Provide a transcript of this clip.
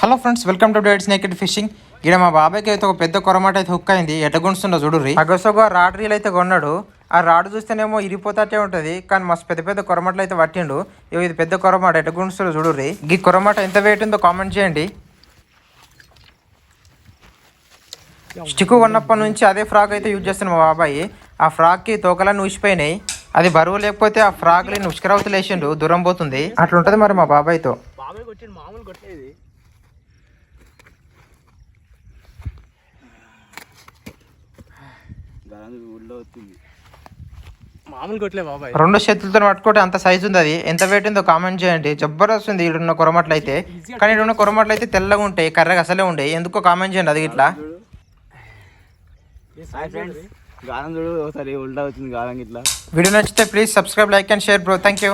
Hello friends, welcome to dates naked fishing. ఇక్కడ మా బాబాయ్కి అయితే ఒక పెద్ద కొరమాట అయితే హుక్ అయింది. ఎట్టగుంటుందో చూడుర్రి. అగసోగా రాడ్ రీల్ అయితే కొన్నాడు. ఆ రాడ్ చూస్తేనేమో ఇరిపోతాటే ఉంటుంది, కానీ మస్తు పెద్ద పెద్ద కొరమాటలు అయితే పట్టిండు. ఇది పెద్ద కొరమాట, ఎట్టగుంటుందో చూడుర్రి. ఈ కొరమాట ఎంత వెయిట్ ఉందో కామెంట్ చేయండి. స్టిక్ కొన్నప్పటి నుంచి అదే ఫ్రాక్ అయితే యూజ్ చేస్తున్నాడు మా బాబాయ్. ఆ ఫ్రాక్కి తోకలన్నీ ఊసిపోయినాయి. అది బరువు లేకపోతే ఆ ఫ్రాక్ని ఉష్కరవతలు వేసిండు, దూరం పోతుంది. అట్లుంటది మరి మా బాబాయ్తో. రెండు చేతులతో పట్టుకుంటే అంత సైజు ఉంది. అది ఎంత వెయిట్ ఉందో కామెంట్ చేయండి. జబర్దస్త్ ఉంది ఈడున్న కొరమట్లు అయితే. కానీ ఈడున్న కొరమట్లు అయితే తెల్లగా ఉంటాయి, కర్రగా అసలే ఉంటాయి. ఎందుకో కామెంట్ చేయండి. అది ఇట్లా గాలం చూడు ఒకసారి ఉల్టా వచ్చింది గాలం ఇట్లా. వీడియో నచ్చితే please subscribe, like and share bro. Thank you.